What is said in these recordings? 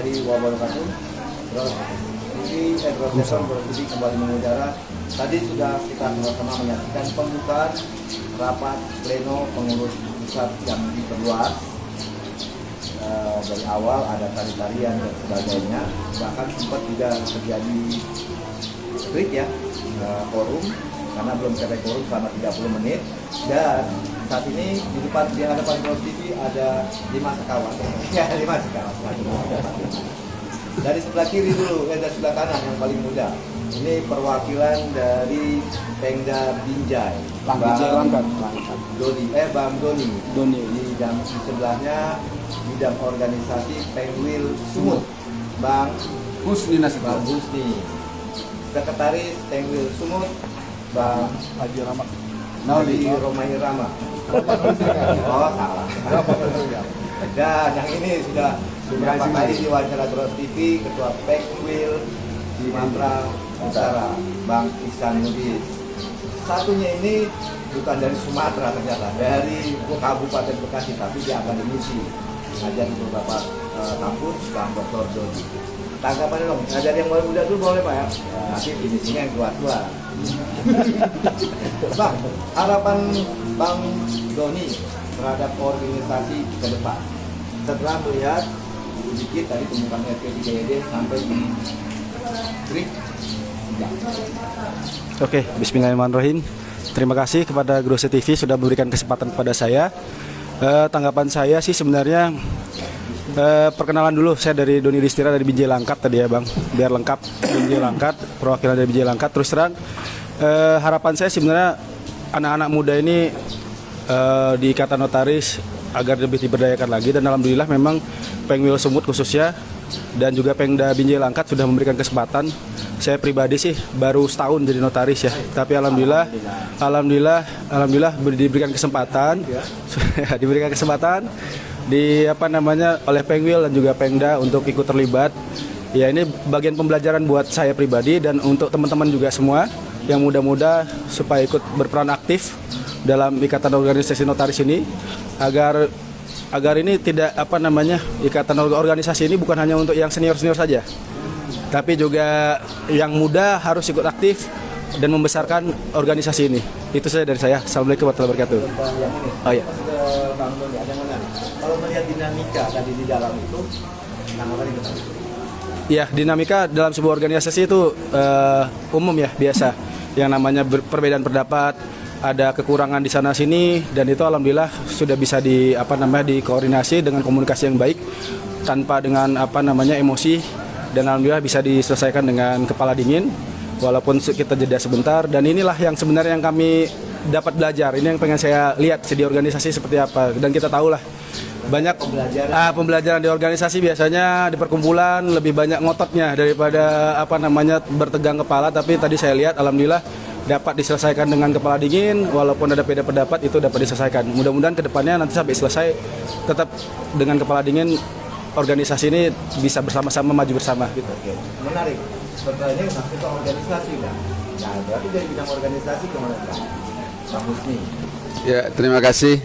warahmatullahi wabarakatuh. Broadcasting berstudi kembali mengudara. Tadi sudah kita sama-sama menyaksikan pembukaan rapat pleno pengurus pusat yang diperluas. Dari awal ada tari-tarian dan sebagainya, bahkan sempat juga terjadi break ya, forum karena belum sampai forum selama 30 menit. Dan saat ini di hadapan Pro TV ada 5 sekawan ya, 5 sekawan. Dari sebelah kiri dulu, dari sebelah kanan yang paling muda. Ini perwakilan dari Pengda Binjai, Bang Doni. Di sebelahnya bidang organisasi Pengwil Sumut, Bang Husni. Sekretaris Pengwil Sumut, Bang Haji Romai Rama. Oh salah. Dan yang ini sudah beberapa kali diwawancara Terus TV, Ketua Pengwil Sumatera Utara, Bang Ihsan Nudis. Satunya ini bukan dari Sumatera ternyata, dari Kabupaten Bekasi, tapi dia akademisi, ngajar di beberapa kampus, Bang Dr. Doni. Tanggapannya dong, ngajar yang muda dulu boleh Pak ya? Nanti finishingnya yang tua-tua. Bang, harapan Bang Doni terhadap organisasi ke depan setelah melihat sedikit tadi pembukaan RP3ED sampai di break. Oke, bismillahirrahmanirrahim. Terima kasih kepada Grose TV sudah memberikan kesempatan kepada saya. Tanggapan saya sih sebenarnya perkenalan dulu, saya dari Doni Listira dari Binjai Langkat tadi ya Bang, biar lengkap. Binjai Langkat, perwakilan dari Binjai Langkat. Terus terang harapan saya sebenarnya anak-anak muda ini di Ikatan Notaris agar lebih diberdayakan lagi, dan alhamdulillah memang Pengwil Sumut khususnya dan juga Pengda Binjai Langkat sudah memberikan kesempatan. Saya pribadi sih baru setahun jadi notaris ya, tapi alhamdulillah diberikan kesempatan di oleh Pengwil dan juga Pengda untuk ikut terlibat. Ya, ini bagian pembelajaran buat saya pribadi dan untuk teman-teman juga semua yang muda-muda supaya ikut berperan aktif dalam ikatan organisasi notaris ini, agar ini tidak ikatan organisasi ini bukan hanya untuk yang senior-senior saja, tapi juga yang muda harus ikut aktif dan membesarkan organisasi ini. Itu saja dari saya. Assalamualaikum warahmatullahi wabarakatuh. Oh ya. Bang Doni, kalau melihat dinamika tadi di dalam itu, ya, dinamika dalam sebuah organisasi itu umum ya, biasa. Yang namanya perbedaan pendapat, ada kekurangan di sana sini, dan itu alhamdulillah sudah bisa dikoordinasi dengan komunikasi yang baik tanpa dengan emosi, dan alhamdulillah bisa diselesaikan dengan kepala dingin walaupun kita jeda sebentar. Dan inilah yang sebenarnya yang kami dapat belajar, ini yang pengen saya lihat di organisasi seperti apa. Dan kita tahulah banyak pembelajaran di organisasi biasanya di perkumpulan lebih banyak ngototnya daripada bertegang kepala, tapi tadi saya lihat alhamdulillah dapat diselesaikan dengan kepala dingin, walaupun ada beda pendapat itu dapat diselesaikan. Mudah-mudahan kedepannya nanti sampai selesai tetap dengan kepala dingin, organisasi ini bisa bersama-sama maju bersama gitu. Oke. Menarik. Setelah ini masuk ke organisasi kan. Nah, berarti dari bidang organisasi kemana Pak? Bang Husni. Ya, terima kasih.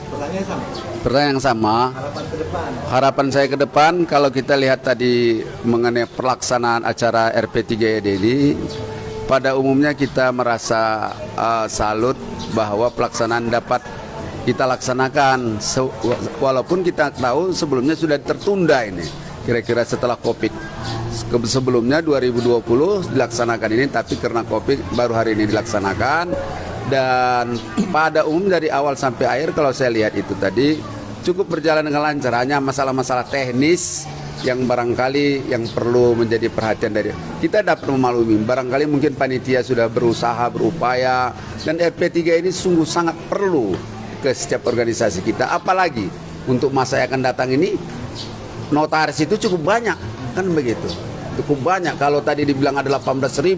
Pertanyaan yang sama. Harapan ke depan. Harapan saya ke depan, kalau kita lihat tadi mengenai pelaksanaan acara RP3ED ini, pada umumnya kita merasa salut bahwa pelaksanaan dapat kita laksanakan, walaupun kita tahu sebelumnya sudah tertunda ini, kira-kira setelah COVID. Sebelumnya 2020 dilaksanakan ini, tapi karena COVID baru hari ini dilaksanakan. Dan pada umum dari awal sampai akhir kalau saya lihat itu tadi cukup berjalan dengan lancar, hanya masalah-masalah teknis yang barangkali yang perlu menjadi perhatian dari kita dapat memaklumi. Barangkali mungkin panitia sudah berusaha, berupaya, dan RP3 ini sungguh sangat perlu ke setiap organisasi kita. Apalagi untuk masa yang akan datang ini, notaris itu cukup banyak, kan begitu. Cukup banyak, kalau tadi dibilang ada 18.000,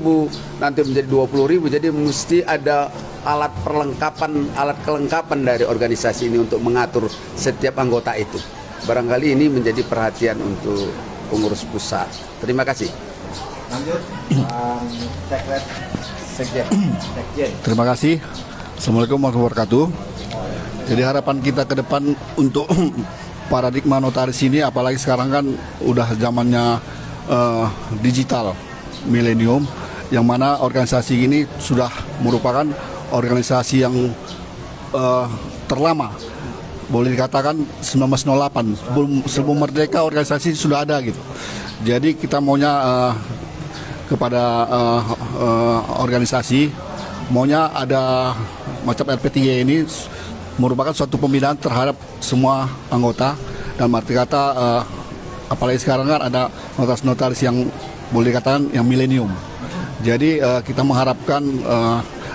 nanti menjadi 20.000, jadi mesti ada alat kelengkapan dari organisasi ini untuk mengatur setiap anggota itu. Barangkali ini menjadi perhatian untuk pengurus pusat. Terima kasih. Lanjut, Sekjen. Terima kasih. Assalamualaikum warahmatullahi wabarakatuh. Jadi harapan kita ke depan untuk paradigma notaris ini, apalagi sekarang kan udah zamannya digital milenium, yang mana organisasi ini sudah merupakan organisasi yang terlama, boleh dikatakan 1908 sebelum merdeka organisasi sudah ada gitu. Jadi kita maunya kepada organisasi maunya ada macam RP3 ini merupakan suatu pembinaan terhadap semua anggota, dan arti kata apalagi sekarang kan ada notaris-notaris yang boleh dikatakan yang milenium. Jadi kita mengharapkan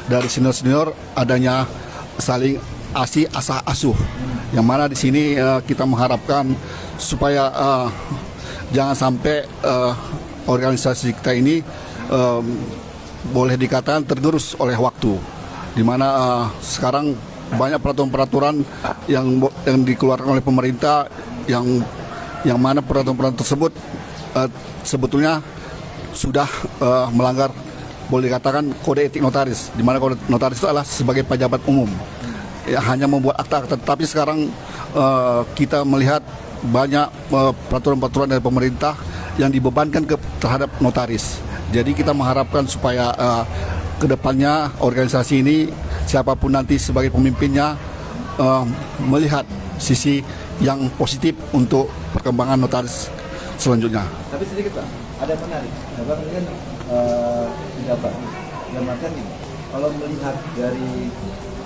dari senior-senior adanya saling asah asuh, yang mana di sini kita mengharapkan supaya jangan sampai organisasi kita ini boleh dikatakan tergerus oleh waktu, di mana sekarang banyak peraturan-peraturan yang dikeluarkan oleh pemerintah yang mana peraturan-peraturan tersebut sebetulnya sudah melanggar, boleh dikatakan, kode etik notaris, di mana kode notaris itu adalah sebagai pejabat umum ya, hanya membuat akta. Tetapi sekarang kita melihat banyak peraturan-peraturan dari pemerintah yang dibebankan terhadap notaris. Jadi kita mengharapkan supaya kedepannya organisasi ini, siapapun nanti sebagai pemimpinnya, melihat sisi yang positif untuk perkembangan notaris selanjutnya. Tapi sedikit Pak, ada menarik. Abang ini kan pejabat. Yang makan ini, kalau melihat dari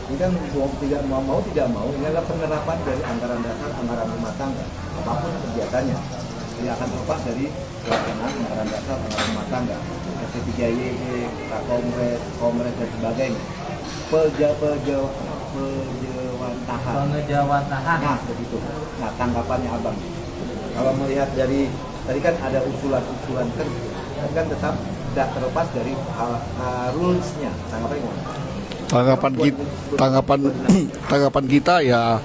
ini kan tidak mau tidak mau, ini adalah penerapan dari anggaran dasar, anggaran rumah tangga, apapun kegiatannya. Ini akan terlepas dari pelaksanaan anggaran dasar, anggaran rumah tangga, SP3YD, Kongres dan sebagainya. Pengejawantahan. Nah, begitu. Nah, tanggapannya Abang. Kalau melihat dari tadi kan ada usulan-usulan kan tetap tidak terlepas dari rules-nya. Tanggapannya gimana? Tanggapan kita ya,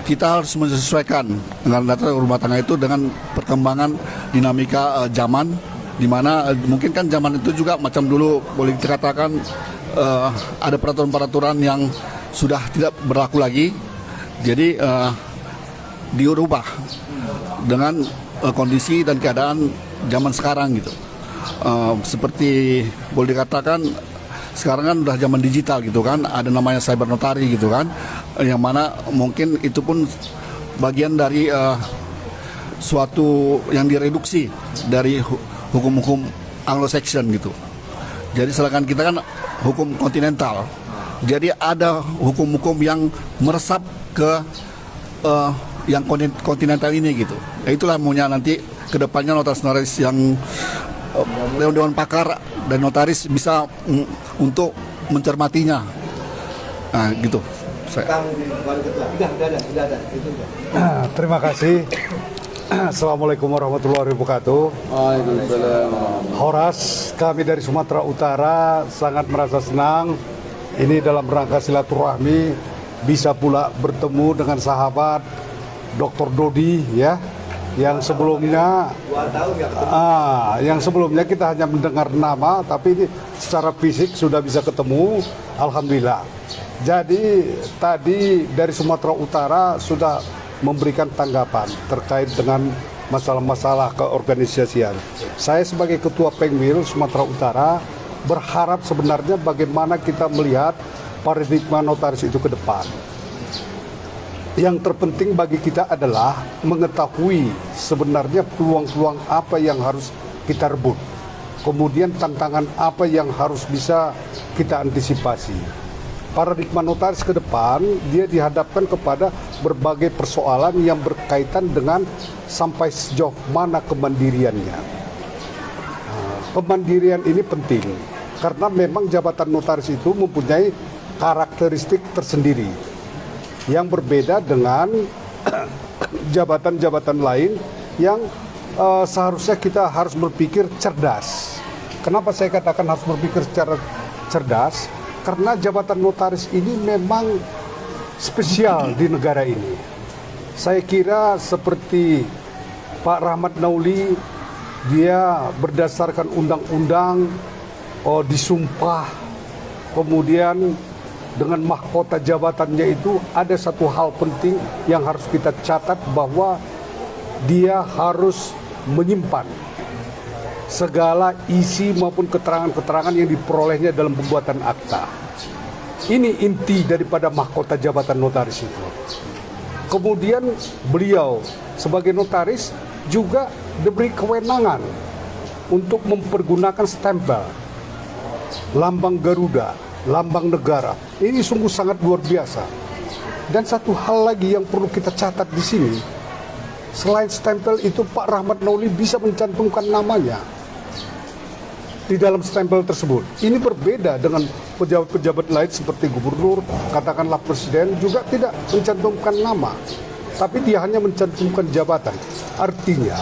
kita harus menyesuaikan dengan data rumah tangga itu dengan perkembangan dinamika zaman, di mana mungkin kan zaman itu juga macam dulu boleh dikatakan ada peraturan-peraturan yang sudah tidak berlaku lagi, jadi dirubah dengan kondisi dan keadaan zaman sekarang gitu. Seperti boleh dikatakan sekarang kan udah zaman digital gitu kan, ada namanya cyber notari gitu kan, yang mana mungkin itu pun bagian dari suatu yang direduksi dari hukum-hukum Anglo-Saxon gitu. Jadi sedangkan kita kan hukum kontinental, jadi ada hukum-hukum yang meresap ke yang kontinental ini gitu. Itulah maunya nanti kedepannya notaris-notaris yang dewan pakar dan notaris bisa untuk mencermatinya. Nah, gitu. Terima kasih. Assalamualaikum warahmatullahi wabarakatuh. Waalaikumsalam. Horas, kami dari Sumatera Utara sangat merasa senang ini dalam rangka silaturahmi bisa pula bertemu dengan sahabat Dr. Dodi ya, yang sebelumnya kita hanya mendengar nama, tapi ini secara fisik sudah bisa ketemu, alhamdulillah. Jadi tadi dari Sumatera Utara sudah memberikan tanggapan terkait dengan masalah-masalah keorganisasian. Saya sebagai Ketua Pengwil Sumatera Utara berharap sebenarnya bagaimana kita melihat paradigma notaris itu ke depan. Yang terpenting bagi kita adalah mengetahui sebenarnya peluang-peluang apa yang harus kita rebut. Kemudian tantangan apa yang harus bisa kita antisipasi. Paradigma notaris ke depan, dia dihadapkan kepada berbagai persoalan yang berkaitan dengan sampai sejauh mana kemandiriannya. Kemandirian ini penting, karena memang jabatan notaris itu mempunyai karakteristik tersendiri yang berbeda dengan jabatan-jabatan lain yang seharusnya kita harus berpikir cerdas. Kenapa saya katakan harus berpikir secara cerdas? Karena jabatan notaris ini memang spesial di negara ini. Saya kira seperti Pak Rahmat Nauli, dia berdasarkan undang-undang disumpah, kemudian dengan mahkota jabatannya itu ada satu hal penting yang harus kita catat, bahwa dia harus menyimpan segala isi maupun keterangan-keterangan yang diperolehnya dalam pembuatan akta. Ini inti daripada mahkota jabatan notaris itu. Kemudian beliau sebagai notaris juga diberi kewenangan untuk mempergunakan stempel, lambang Garuda, lambang negara. Ini sungguh sangat luar biasa. Dan satu hal lagi yang perlu kita catat di sini, selain stempel itu, Pak Rahmat Nauli bisa mencantumkan namanya di dalam stempel tersebut. Ini berbeda dengan pejabat-pejabat lain seperti gubernur, katakanlah presiden, juga tidak mencantumkan nama, tapi dia hanya mencantumkan jabatan. Artinya,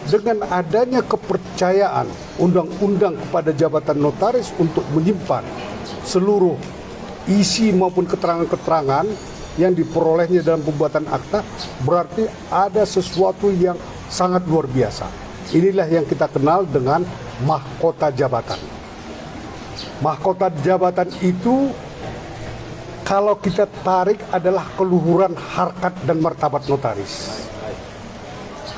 dengan adanya kepercayaan undang-undang kepada jabatan notaris untuk menyimpan seluruh isi maupun keterangan-keterangan yang diperolehnya dalam pembuatan akta, berarti ada sesuatu yang sangat luar biasa. Inilah yang kita kenal dengan mahkota jabatan. Mahkota jabatan itu kalau kita tarik adalah keluhuran harkat dan martabat notaris.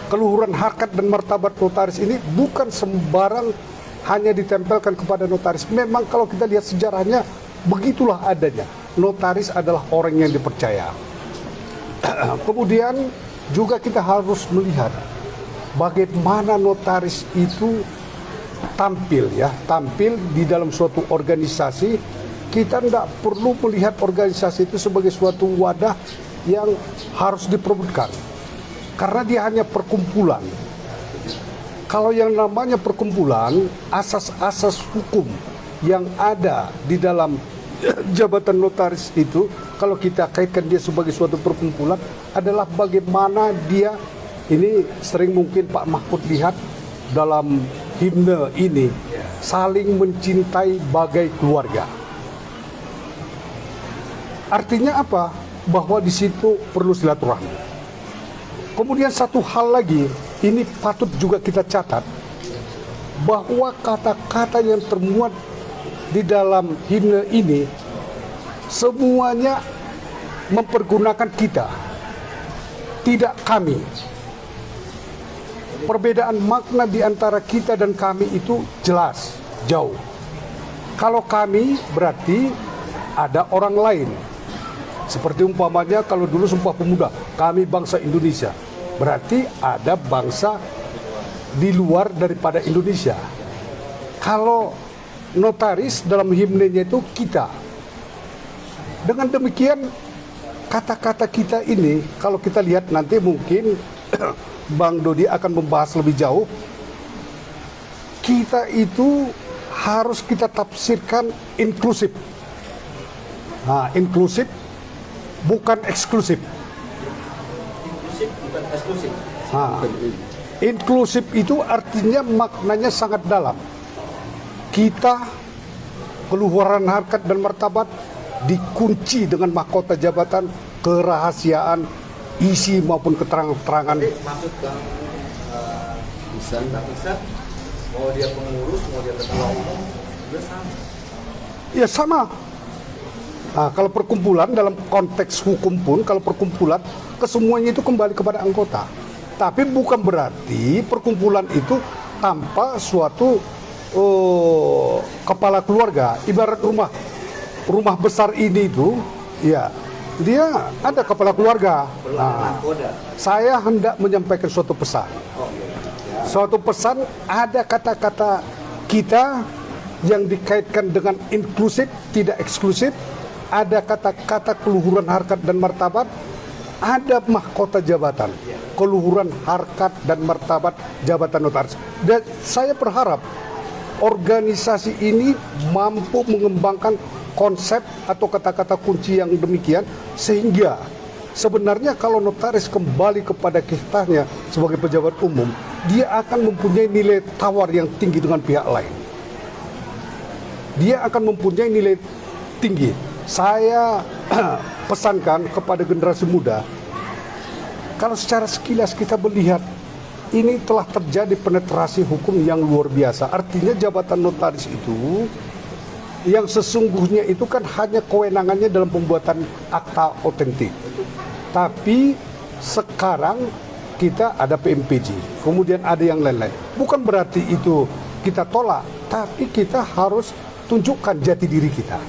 Keluhuran harkat dan martabat notaris ini bukan sembarang hanya ditempelkan kepada notaris. Memang kalau kita lihat sejarahnya, begitulah adanya. Notaris adalah orang yang dipercaya. Kemudian juga kita harus melihat bagaimana notaris itu tampil di dalam suatu organisasi. Kita tidak perlu melihat organisasi itu sebagai suatu wadah yang harus diperebutkan, karena dia hanya perkumpulan. Kalau yang namanya perkumpulan, asas-asas hukum yang ada di dalam jabatan notaris itu, kalau kita kaitkan dia sebagai suatu perkumpulan, adalah bagaimana dia, ini sering mungkin Pak Mahfud lihat dalam himne ini, saling mencintai bagai keluarga. Artinya apa? Bahwa di situ perlu silaturahmi. Kemudian satu hal lagi, ini patut juga kita catat, bahwa kata-kata yang termuat di dalam himne ini semuanya mempergunakan kita, tidak kami. Perbedaan makna di antara kita dan kami itu jelas, jauh. Kalau kami berarti ada orang lain. Seperti umpamanya kalau dulu Sumpah Pemuda, kami bangsa Indonesia. Berarti ada bangsa di luar daripada Indonesia. Kalau notaris dalam himnenya itu kita. Dengan demikian kata-kata kita ini, kalau kita lihat nanti mungkin Bang Dodi akan membahas lebih jauh, kita itu harus kita tafsirkan inklusif. Nah, inklusif bukan eksklusif. Inklusif bukan eksklusif. Nah, inklusif itu artinya maknanya sangat dalam. Kita, keluhuran harkat dan martabat dikunci dengan mahkota jabatan, kerahasiaan, isi maupun keterangan-keterangan. Maksud Bang Ihsan, mau dia pengurus, mau dia ketua umum, juga sama. Ya sama. Nah, kalau perkumpulan dalam konteks hukum pun, kalau perkumpulan, kesemuanya itu kembali kepada anggota. Tapi bukan berarti perkumpulan itu tanpa suatu kepala keluarga. Ibarat rumah besar ini itu, ya dia ada kepala keluarga. Nah, saya hendak menyampaikan suatu pesan. Suatu pesan, ada kata-kata kita yang dikaitkan dengan inklusif, tidak eksklusif. Ada kata-kata keluhuran harkat dan martabat, ada mahkota jabatan, keluhuran harkat dan martabat jabatan notaris. Dan saya berharap organisasi ini mampu mengembangkan konsep atau kata-kata kunci yang demikian, sehingga sebenarnya kalau notaris kembali kepada kiprahnya sebagai pejabat umum, dia akan mempunyai nilai tawar yang tinggi dengan pihak lain. Dia akan mempunyai nilai tinggi. Saya pesankan kepada generasi muda, kalau secara sekilas kita melihat, ini telah terjadi penetrasi hukum yang luar biasa. Artinya jabatan notaris itu Yang sesungguhnya itu kan hanya kewenangannya dalam pembuatan akta otentik. Tapi sekarang kita ada PMPJ, kemudian ada yang lain-lain. Bukan berarti itu kita tolak, tapi kita harus tunjukkan jati diri kita.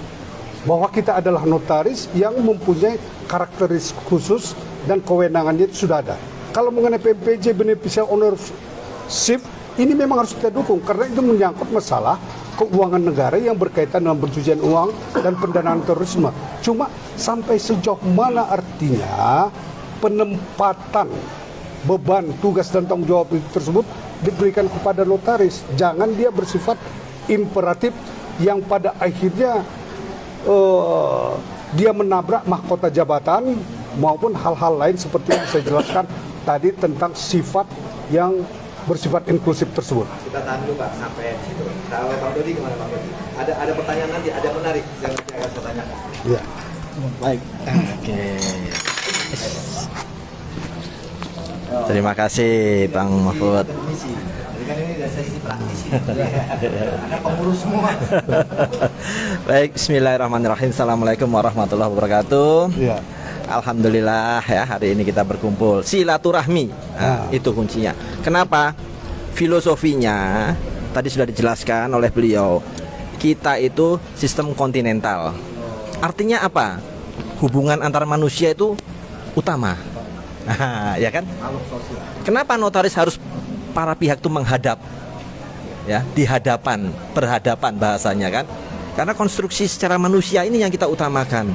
Bahwa kita adalah notaris yang mempunyai karakteristik khusus dan kewenangannya itu sudah ada. Kalau mengenai PMPJ, beneficial ownership, ini memang harus kita dukung karena itu menyangkut masalah keuangan negara yang berkaitan dengan pencucian uang dan pendanaan terorisme. Cuma sampai sejauh mana artinya penempatan beban, tugas dan tanggung jawab tersebut diberikan kepada notaris. Jangan dia bersifat imperatif yang pada akhirnya dia menabrak mahkota jabatan maupun hal-hal lain seperti yang saya jelaskan tadi tentang sifat yang bersifat inklusif tersebut. Kita tahan dulu Pak sampai situ. Kalau Bang Dodi gimana Bang Dodi? Ada pertanyaan nanti, ada menarik yang nanti akan saya tanyakan. Ya. Baik. Oke. Terima kasih Bang Mahfud. Jadi kan ini dari sisi praktisi. Ada pengurus semua. Baik, bismillahirrahmanirrahim. Assalamualaikum warahmatullahi wabarakatuh. Ya. Alhamdulillah ya, hari ini kita berkumpul silaturahmi. Nah, itu kuncinya. Kenapa? Filosofinya tadi sudah dijelaskan oleh beliau. Kita itu sistem kontinental. Artinya apa? Hubungan antar manusia itu utama. Ya kan? Kenapa notaris harus para pihak itu menghadap? Ya, di hadapan, berhadapan bahasanya kan? Karena konstruksi secara manusia ini yang kita utamakan.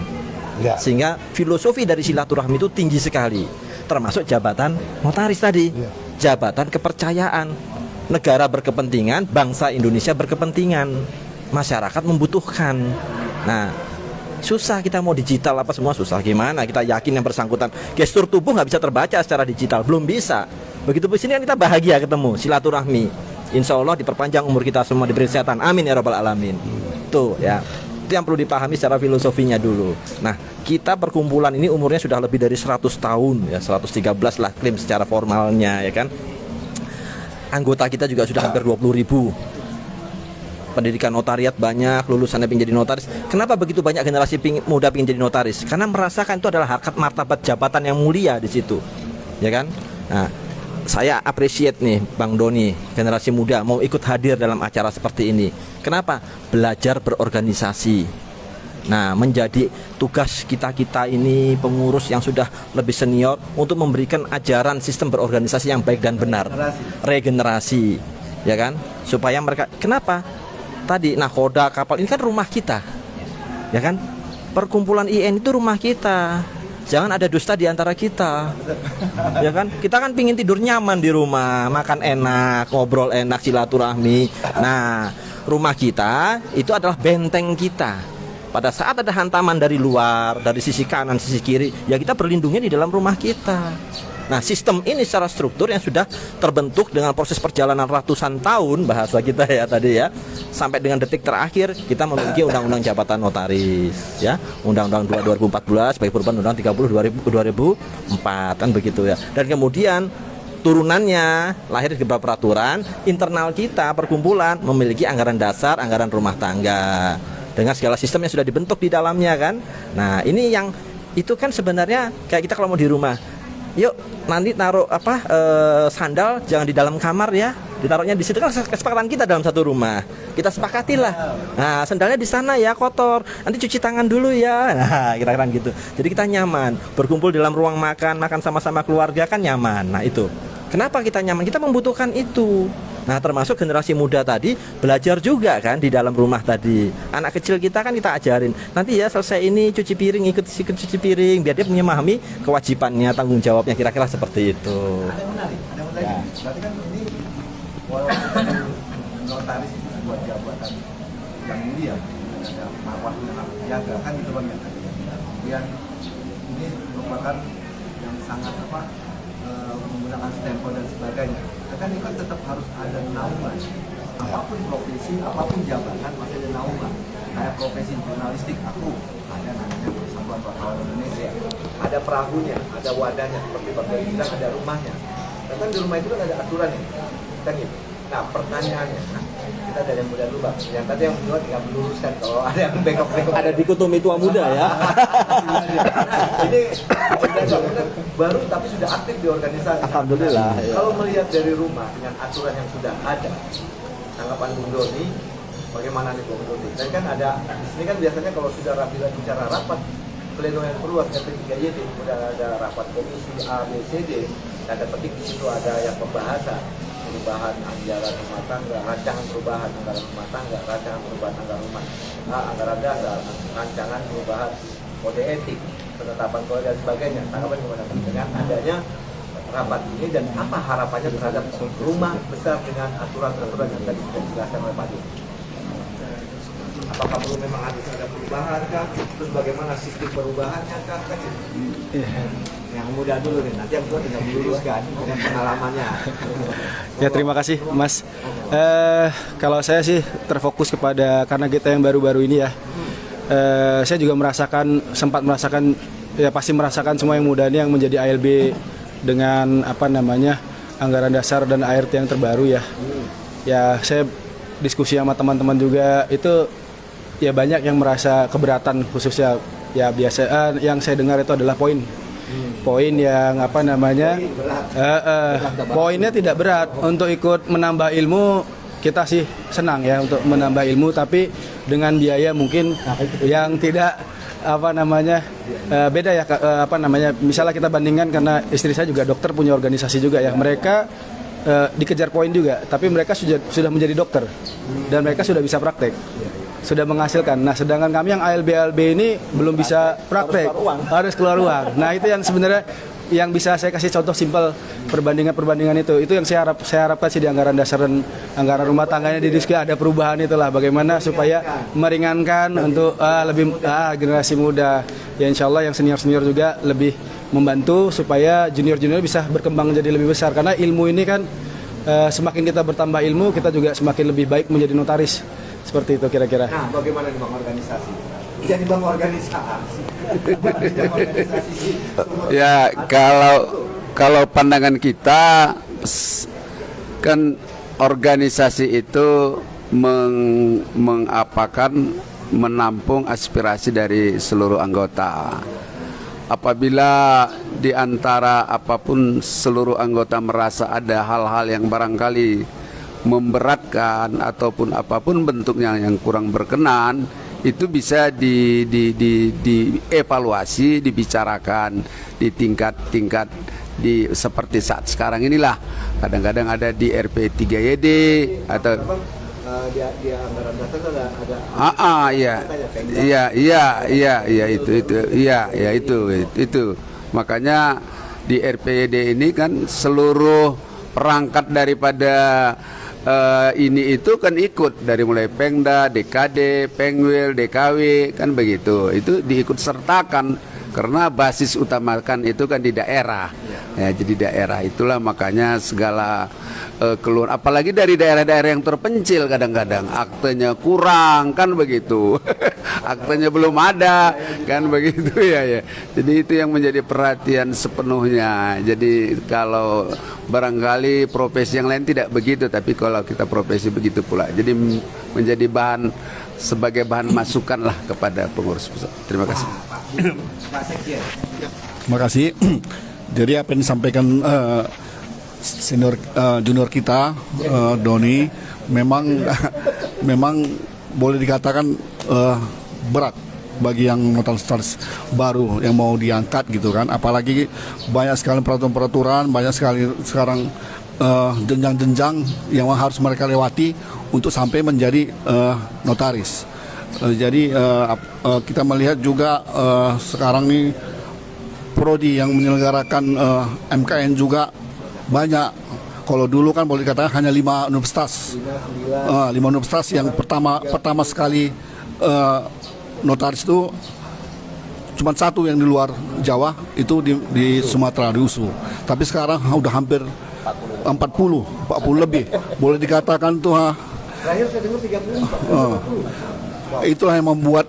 Ya. Sehingga filosofi dari silaturahmi itu tinggi sekali, termasuk jabatan notaris tadi, jabatan kepercayaan, negara berkepentingan, bangsa Indonesia berkepentingan, masyarakat membutuhkan. Nah, susah kita mau digital apa semua susah. Gimana kita yakin yang bersangkutan gestur tubuh nggak bisa terbaca secara digital, belum bisa. Begitu di sini kan kita bahagia ketemu silaturahmi. Insya Allah diperpanjang umur kita semua, diberi kesehatan, amin ya rabbal alamin. Tuh ya, itu yang perlu dipahami secara filosofinya dulu. Nah, kita perkumpulan ini umurnya sudah lebih dari 100 tahun ya, 113 lah klaim secara formalnya ya kan. Anggota kita juga sudah hampir 20.000. Pendidikan notariat banyak, lulusannya pengen jadi notaris. Kenapa begitu banyak generasi muda pengen jadi notaris? Karena merasakan itu adalah harkat martabat jabatan yang mulia di situ. Ya kan? Nah, saya appreciate nih Bang Doni, generasi muda mau ikut hadir dalam acara seperti ini. Kenapa? Belajar berorganisasi. Nah, menjadi tugas kita-kita ini pengurus yang sudah lebih senior untuk memberikan ajaran sistem berorganisasi yang baik dan benar. Regenerasi, ya kan? Supaya mereka, kenapa? Tadi nakoda kapal ini kan rumah kita. Ya kan? Perkumpulan IN itu rumah kita. Jangan ada dusta di antara kita. Ya kan? Kita kan pingin tidur nyaman di rumah, makan enak, ngobrol enak, silaturahmi. Nah, rumah kita itu adalah benteng kita. Pada saat ada hantaman dari luar, dari sisi kanan, sisi kiri, ya kita berlindungnya di dalam rumah kita. Nah, sistem ini secara struktur yang sudah terbentuk dengan proses perjalanan ratusan tahun, bahasa kita ya tadi ya, sampai dengan detik terakhir kita memiliki Undang-Undang Jabatan Notaris, ya, Undang-Undang 2 2014, sebagai perubahan Undang-Undang 30 2004 kan begitu ya. Dan kemudian turunannya lahir di beberapa peraturan internal kita perkumpulan memiliki anggaran dasar, anggaran rumah tangga dengan segala sistem yang sudah dibentuk di dalamnya kan. Nah, ini yang itu kan sebenarnya kayak kita kalau mau di rumah, yuk nanti taruh sandal jangan di dalam kamar ya, ditaruhnya di situ, kan kesepakatan kita dalam satu rumah, kita sepakatilah. Nah, sandalnya di sana ya kotor, nanti cuci tangan dulu ya. Nah, kira-kira gitu. Jadi kita nyaman berkumpul dalam ruang makan sama-sama keluarga kan nyaman. Nah, itu kenapa kita nyaman, kita membutuhkan itu. Nah, termasuk generasi muda tadi belajar juga kan di dalam rumah tadi. Anak kecil kita kan kita ajarin, nanti ya selesai ini cuci piring, ikut cuci piring, biar dia memahami kewajibannya, tanggung jawabnya, kira-kira seperti itu. Ada yang menarik. Ya. Berarti kan ini walaupun notaris itu sebuah jabatan yang mulia, ada marwah yang harus dijaga kan gitu kan ya. Kemudian ini merupakan yang sangat menggunakan stempel dan sebagainya. Kan itu kan tetap harus ada naungan. Apapun profesi, apapun jabatan masih ada naungan. Kayak profesi jurnalistik aku ada namanya Persatuan Wartawan Indonesia. Ada perahunya, ada wadahnya, seperti Bang Dodi bilang ada rumahnya. Dan kan di rumah itu kan ada aturannya. Kan gitu. Nah, pertanyaannya, kita ada yang muda dulu bang. Yang tadi yang berdua tinggal meluruskan kalau ada yang bengkok-bengkok. Ada dikotomi tua muda ya. Ini baru tapi sudah aktif di organisasi. Alhamdulillah. Ya. Kalau melihat dari rumah dengan aturan yang sudah ada, tanggapan Bung Doni, bagaimana nih Bung Doni? Dan kan ada di sini kan biasanya kalau sudah bicara rapat pleno yang perluas RP3YD, sudah ada rapat komisi A, B, C, D, tanda petik di situ ada yang pembahasan perubahan anggaran rumah tangga, rancangan perubahan anggaran rumah tangga, rancangan perubahan anggaran dasar, rancangan perubahan kode etik, penetapan kode dan sebagainya. Tanggapan gimana dengan adanya rapat ini dan apa harapannya terhadap rumah besar dengan aturan-aturan yang tadi sudah dijelaskan oleh Pak Doni? Apakah perlu memang ada perubahan kah? Terus bagaimana sistem perubahannya kah? Yang muda dulu nih, nanti yang tua tinggal diluruskan dengan pengalamannya. Ya terima kasih Mas. Kalau saya sih terfokus kepada karena kita yang baru-baru ini ya. Saya juga sempat merasakan ya pasti merasakan semua yang muda ini yang menjadi ALB dengan anggaran dasar dan ART yang terbaru ya. Ya saya diskusi sama teman-teman juga itu ya banyak yang merasa keberatan khususnya ya biasa yang saya dengar itu adalah poin yang poinnya tidak berat untuk ikut menambah ilmu. Kita sih senang ya untuk menambah ilmu tapi dengan biaya mungkin yang tidak beda ya misalnya kita bandingkan karena istri saya juga dokter punya organisasi juga ya, mereka dikejar poin juga tapi mereka sudah menjadi dokter dan mereka sudah bisa praktek, sudah menghasilkan. Nah sedangkan kami yang ALB ini belum bisa praktek, harus keluar uang. Nah itu yang sebenarnya yang bisa saya kasih contoh simpel perbandingan itu yang saya harapkan sih di anggaran dasar dan anggaran rumah tangganya di diskusi ada perubahan itulah bagaimana supaya meringankan untuk generasi muda ya, insya Allah yang senior juga lebih membantu supaya junior bisa berkembang menjadi lebih besar karena ilmu ini kan semakin kita bertambah ilmu kita juga semakin lebih baik menjadi notaris, seperti itu kira-kira. Nah bagaimana di bang organisasi? Jadi bang organisasi. Ya kalau pandangan kita kan organisasi itu menampung aspirasi dari seluruh anggota. Apabila di antara apapun seluruh anggota merasa ada hal-hal yang barangkali memberatkan ataupun apapun bentuknya yang kurang berkenan, itu bisa dievaluasi, dibicarakan di tingkat seperti saat sekarang inilah. Kadang-kadang ada di RP3YD atau di anggaran dasar ada itu. Makanya di RPYD ini kan seluruh perangkat daripada ini itu kan ikut dari mulai Pengda, DKD, Pengwil, DKW kan begitu. Itu diikut sertakan karena basis utamakan itu kan di daerah. Ya, jadi daerah itulah makanya segala keluar apalagi dari daerah-daerah yang terpencil kadang-kadang aktenya kurang kan begitu. Aktenya belum ada kan begitu ya. Jadi itu yang menjadi perhatian sepenuhnya. Jadi kalau barangkali profesi yang lain tidak begitu, tapi kalau kita profesi begitu pula. Jadi menjadi sebagai bahan masukan lah kepada pengurus pusat. Terima kasih. Pak Sekjen. Terima kasih. Jadi apa yang disampaikan junior kita Doni memang boleh dikatakan berat bagi yang notaris baru yang mau diangkat gitu kan, apalagi banyak sekali peraturan-peraturan, banyak sekali sekarang jenjang-jenjang yang harus mereka lewati untuk sampai menjadi notaris. Jadi kita melihat juga sekarang nih prodi yang menyelenggarakan MKN juga banyak. Kalau dulu kan boleh dikatakan hanya 5 universitas, 5 universitas yang pertama sekali notaris itu cuma satu yang di luar Jawa, itu di Sumatera, di USU. Tapi sekarang udah hampir 40 lebih. Boleh dikatakan tuh Terakhir saya dengar 34. Itulah yang membuat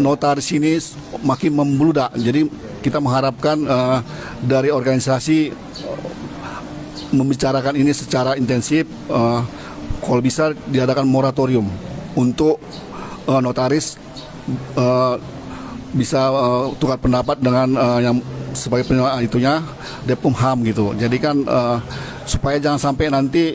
notaris ini makin membludak. Jadi kita mengharapkan dari organisasi membicarakan ini secara intensif, kalau bisa diadakan moratorium untuk notaris bisa tukar pendapat dengan yang sebagai itunya Dekumham gitu. Jadi kan supaya jangan sampai nanti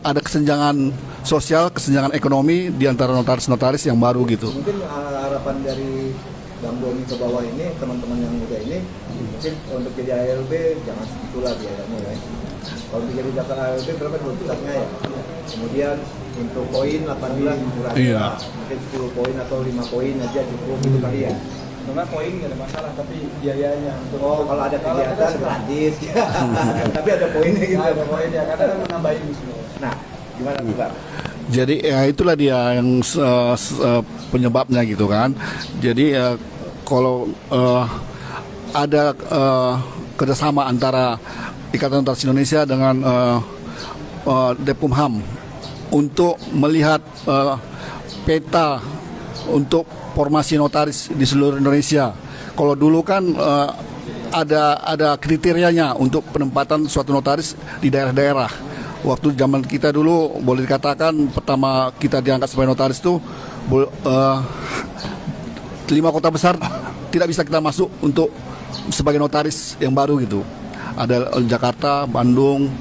ada kesenjangan sosial, kesenjangan ekonomi di antara notaris-notaris yang baru gitu. Mungkin harapan dari Bang Doni ke bawah ini, teman-teman yang muda ini, mungkin untuk jadi ALB jangan segitulah biayanya ya. Kalau jadi daftar ALB berapa 12-nya ya? Kemudian untuk poin 18 kurang. Iya. Mungkin 10 poin atau 5 poin aja cukup gitu kali ya. Karena poin nggak ada masalah, tapi biayanya untuk Kalau ada kegiatan gratis, tapi ada poinnya gitu. ada poinnya, karena kan menambahin semua. Nah, gimana tuh Bang? Jadi ya itulah dia yang penyebabnya gitu kan. Jadi kalau ada kerjasama antara Ikatan Notaris Indonesia dengan Dekumham untuk melihat peta untuk formasi notaris di seluruh Indonesia. Kalau dulu kan ada kriterianya untuk penempatan suatu notaris di daerah-daerah. Waktu zaman kita dulu boleh dikatakan pertama kita diangkat sebagai notaris itu 5 kota besar tidak bisa kita masuk untuk sebagai notaris yang baru gitu. Ada Jakarta, Bandung,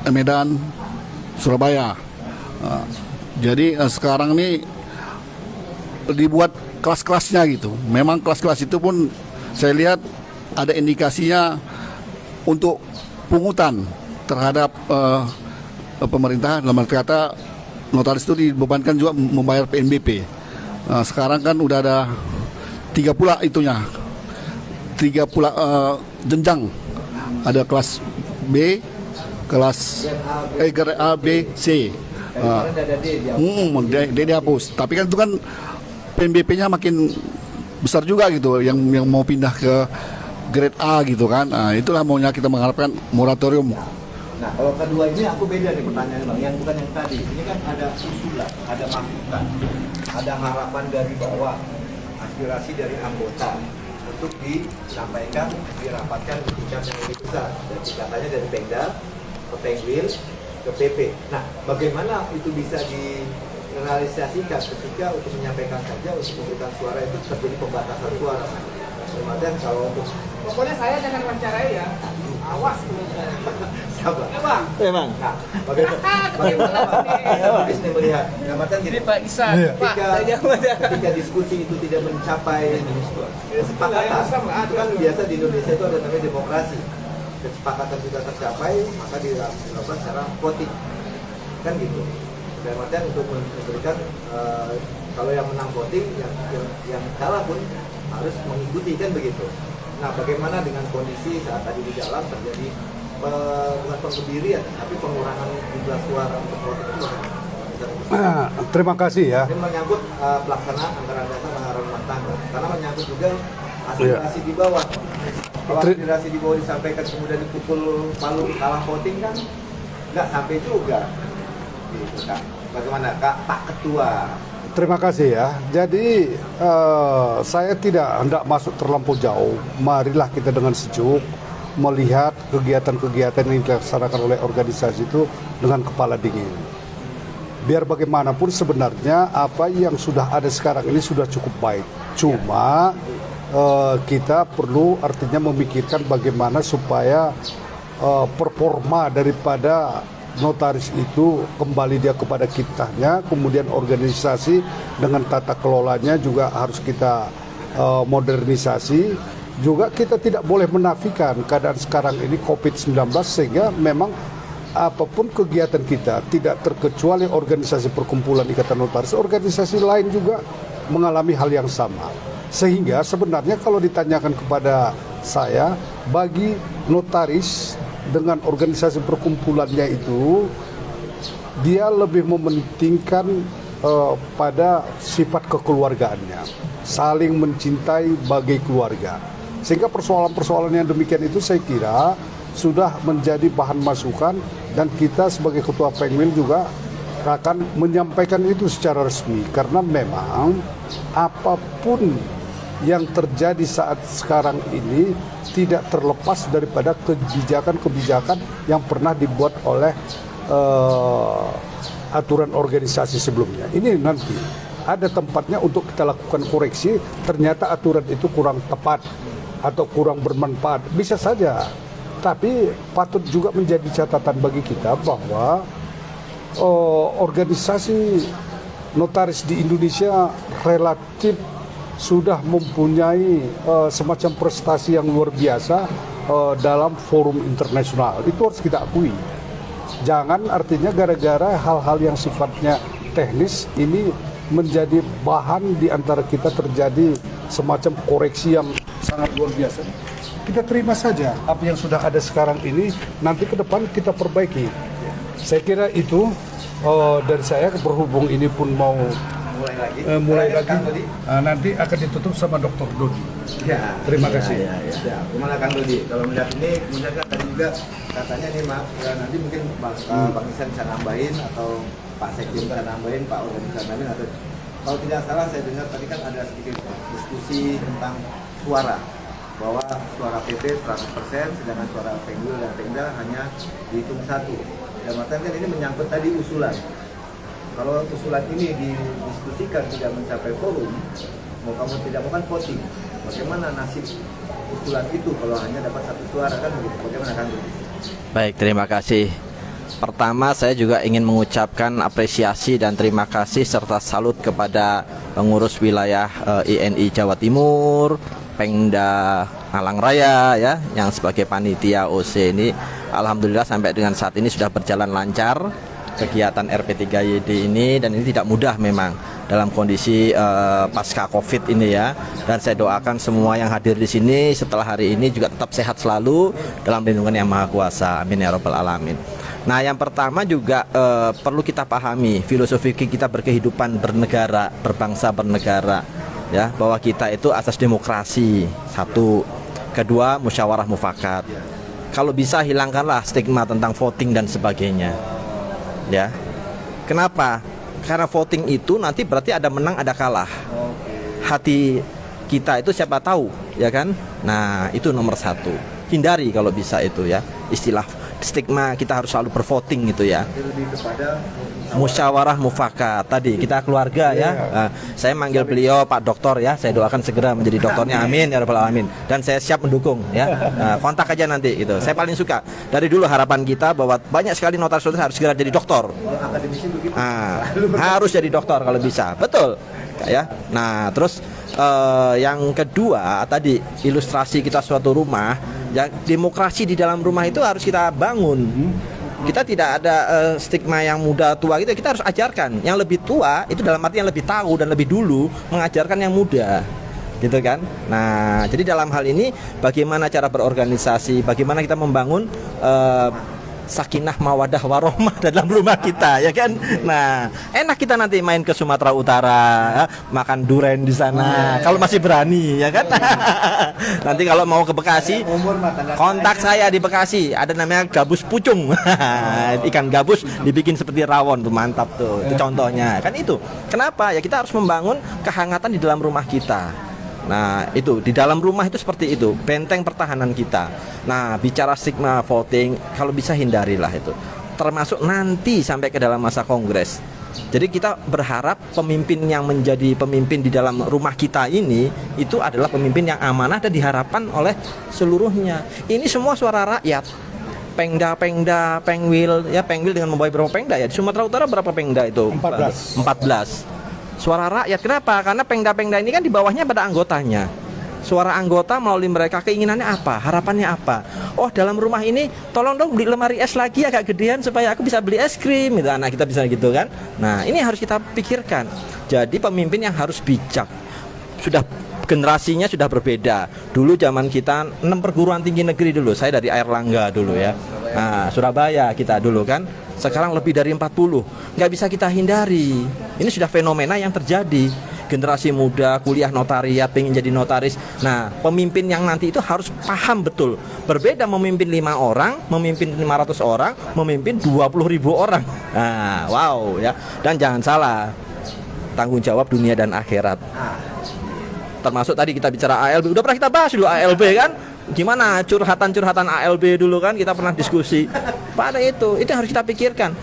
Medan, Surabaya. Jadi sekarang ini dibuat kelas-kelasnya gitu. Memang kelas-kelas itu pun saya lihat ada indikasinya untuk pungutan terhadap pemerintah. Dalam arti kata notaris itu dibebankan juga membayar PNBP. Sekarang kan udah ada 3 pula itunya, 3 pula jenjang. Ada kelas B, kelas grade A, B, C. Dia dihapus. Tapi kan itu kan PNBP-nya makin besar juga gitu, yang mau pindah ke grade A gitu kan. Nah, itulah maunya kita mengharapkan moratorium. Nah, kalau kedua ini aku beda nih pertanyaannya Bang, yang bukan yang tadi. Ini kan ada usulan, ada masukan, ada harapan dari bawah, aspirasi dari anggota untuk disampaikan, dirapatkan di tingkat yang lebih besar. Dan tingkatannya dari Pemda ke Penwil ke PP. Nah, bagaimana itu bisa direalisasikan ketika untuk menyampaikan saja untuk memberikan suara itu terjadi pembatasan suara. Kemudian kalau untuk Pokoknya saya jangan wawancarai ya. Awas tuh. sabar. Ya bang. Memang. Nah, bagaimana Pak Isni melihat? Gambarkan gini, Pak Isan. Pak, ketika diskusi itu tidak mencapai kesepakatan, itu kan biasa di Indonesia itu ada namanya demokrasi. Kesepakatan tidak tercapai, maka dilakukan secara voting. Kan gitu. Dan artian untuk memberikan kalau yang menang voting, yang kalah pun harus mengikuti, kan begitu. Nah, bagaimana dengan kondisi saat tadi di dalam terjadi bukan pengebirian, tapi pengurangan jumlah suara untuk voting itu bagaimana? Terima kasih ya. Ini menyangkut pelaksanaan anggaran dasar anggaran rumah tangga, karena menyangkut juga aspirasi di bawah. Kalau aspirasi di bawah disampaikan kemudian dipukul palu kalah voting kan nggak sampai juga. Gitu, Kak. Bagaimana Pak Ketua? Terima kasih ya. Jadi saya tidak hendak masuk terlampau jauh. Marilah kita dengan sejuk melihat kegiatan-kegiatan yang dilaksanakan oleh organisasi itu dengan kepala dingin. Biar bagaimanapun sebenarnya apa yang sudah ada sekarang ini sudah cukup baik. Cuma kita perlu artinya memikirkan bagaimana supaya performa daripada notaris itu kembali dia kepada kitanya, kemudian organisasi dengan tata kelolanya juga harus kita modernisasi. Juga kita tidak boleh menafikan keadaan sekarang ini COVID-19 sehingga memang apapun kegiatan kita tidak terkecuali organisasi perkumpulan Ikatan Notaris, organisasi lain juga mengalami hal yang sama. Sehingga sebenarnya kalau ditanyakan kepada saya, bagi notaris dengan organisasi perkumpulannya itu, dia lebih mementingkan pada sifat kekeluargaannya, saling mencintai bagai keluarga. Sehingga persoalan-persoalan yang demikian itu saya kira sudah menjadi bahan masukan dan kita sebagai Ketua Penwil juga akan menyampaikan itu secara resmi, karena memang apapun yang terjadi saat sekarang ini tidak terlepas daripada kebijakan-kebijakan yang pernah dibuat oleh aturan organisasi sebelumnya. Ini nanti ada tempatnya untuk kita lakukan koreksi, ternyata aturan itu kurang tepat atau kurang bermanfaat. Bisa saja, tapi patut juga menjadi catatan bagi kita bahwa organisasi notaris di Indonesia relatif sudah mempunyai semacam prestasi yang luar biasa dalam forum internasional. Itu harus kita akui. Jangan artinya gara-gara hal-hal yang sifatnya teknis ini menjadi bahan di antara kita terjadi semacam koreksi yang sangat luar biasa. Kita terima saja apa yang sudah ada sekarang ini, nanti ke depan kita perbaiki. Saya kira itu dari saya, berhubung ini pun mau mulai lagi. Nanti akan ditutup sama Dr. Dodi. Ya, Terima kasih. Ya, gimana Kang Dodi? Kalau melihat ini, kemudian kan tadi juga katanya nih maaf, ya, nanti mungkin Bang Ihsan bisa nambahin atau Pak Sekjen bisa nambahin, Pak Organ bisa nambahin, atau kalau tidak salah saya dengar tadi kan ada sedikit diskusi tentang suara, bahwa suara PP 100%, sedangkan suara Penggul dan Pengda hanya dihitung satu. Dan makanya kan ini menyangkut tadi usulan. Kalau usulan ini didiskusikan tidak mencapai forum, mau kamu tidak mau kan voting. Bagaimana nasib usulan itu kalau hanya dapat satu suara kan begitu? Bagaimana kan? Baik, terima kasih. Pertama, saya juga ingin mengucapkan apresiasi dan terima kasih serta salut kepada pengurus wilayah INI Jawa Timur, Pengda Malang Raya ya, yang sebagai panitia OC ini. Alhamdulillah sampai dengan saat ini sudah berjalan lancar kegiatan RP3YD ini, dan ini tidak mudah memang dalam kondisi pasca Covid ini ya. Dan saya doakan semua yang hadir di sini setelah hari ini juga tetap sehat selalu dalam lindungan Yang Maha Kuasa. Amin ya rabbal alamin. Nah, yang pertama juga perlu kita pahami filosofi kita berkehidupan bernegara, berbangsa bernegara ya, bahwa kita itu asas demokrasi. Satu, kedua musyawarah mufakat. Kalau bisa hilangkanlah stigma tentang voting dan sebagainya. Ya. Kenapa? Karena voting itu nanti berarti ada menang ada kalah. Hati kita itu siapa tahu, ya kan? Nah, itu nomor satu. Hindari kalau bisa itu ya. Istilah stigma kita harus selalu bervoting gitu ya. Lebih kepada Musyawarah mufakat tadi kita keluarga ya. Nah, saya manggil beliau Pak Doktor ya. Saya doakan segera menjadi doktornya. Amin ya rabbal alamin. Dan saya siap mendukung ya. Nah, kontak aja nanti gitu. Saya paling suka. Dari dulu harapan kita bahwa banyak sekali notaris harus segera jadi doktor. akademisi begitu. Harus jadi doktor kalau bisa. Betul. Ya. Nah, terus yang kedua tadi ilustrasi kita suatu rumah ya, demokrasi di dalam rumah itu harus kita bangun. Kita tidak ada stigma yang muda tua gitu, kita harus ajarkan yang lebih tua itu, dalam arti yang lebih tahu dan lebih dulu mengajarkan yang muda gitu kan. Nah, jadi dalam hal ini bagaimana cara berorganisasi, bagaimana kita membangun sakinah mawadah warohmah dalam rumah kita ya kan. Nah, enak kita nanti main ke Sumatera Utara ya, makan duren di sana kalau masih berani ya kan. Nanti kalau mau ke Bekasi kontak saya di Bekasi, ada namanya gabus pucung. Ikan gabus dibikin seperti rawon tuh, mantap tuh. Itu contohnya kan. Itu kenapa ya, kita harus membangun kehangatan di dalam rumah kita. Nah, itu di dalam rumah itu seperti itu, benteng pertahanan kita. Nah, bicara stigma voting, kalau bisa hindarilah itu, termasuk nanti sampai ke dalam masa kongres. Jadi kita berharap pemimpin yang menjadi pemimpin di dalam rumah kita ini itu adalah pemimpin yang amanah dan diharapkan oleh seluruhnya. Ini semua suara rakyat. Pengda, Pengwil, ya Pengwil dengan membawa berapa pengda ya? Di Sumatera Utara berapa pengda itu? 14. Suara rakyat. Kenapa? Karena pengda-pengda ini kan di bawahnya pada anggotanya. Suara anggota melalui mereka, keinginannya apa, harapannya apa. Oh, dalam rumah ini tolong dong beli lemari es lagi agak gedean supaya aku bisa beli es krim gitu. Nah, kita bisa gitu kan. Nah, ini harus kita pikirkan. Jadi pemimpin yang harus bijak. Sudah generasinya sudah berbeda. Dulu zaman kita 6 perguruan tinggi negeri dulu. Saya dari Airlangga dulu ya. Nah, Surabaya kita dulu kan. Sekarang lebih dari 40. Nggak bisa kita hindari. Ini sudah fenomena yang terjadi. Generasi muda kuliah notariat, pengen jadi notaris. Nah, pemimpin yang nanti itu harus paham betul. Berbeda memimpin 5 orang, memimpin 500 orang, memimpin 20.000 orang. Nah, wow ya. Dan jangan salah, tanggung jawab dunia dan akhirat. Termasuk tadi kita bicara ALB, udah pernah kita bahas dulu ALB kan? Gimana curhatan-curhatan ALB dulu kan kita pernah diskusi. Pada itu harus kita pikirkan.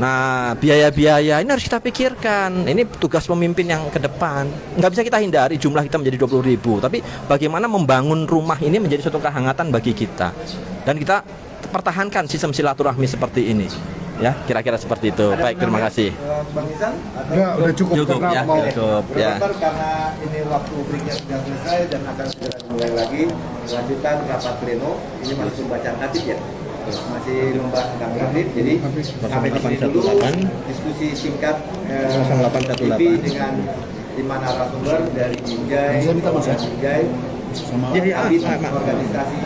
Nah, biaya-biaya ini harus kita pikirkan. Ini tugas pemimpin yang ke depan. Nggak bisa kita hindari jumlah kita menjadi 20.000, tapi bagaimana membangun rumah ini menjadi suatu kehangatan bagi kita. Dan kita pertahankan sistem silaturahmi seperti ini. Ya, kira-kira seperti itu. Baik, terima kasih. Bang Isan? Ya, udah cukup, karena ya, mau cukup ya. Dokter, karena ini waktu breaknya sudah selesai dan akan segera dimulai lagi lanjutan rapat pleno. Ini masih pembacaan tatib ya, masih membahas tentang tatib. Jadi sampai di sini dulu diskusi singkat TV dengan 5 narasumber dari Binjai, Kabit Organisasi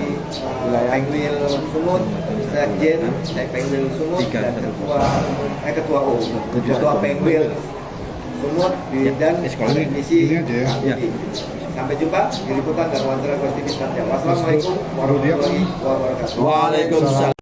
Pengwil Sumut, Sekjen Pengwil Sumut, dan Ketua Pengwil Sumut dan Komisi. Sampai jumpa di liputan dan wawancara TV selanjutnya. Wassalamualaikum warahmatullahi wabarakatuh. Waalaikumsalam.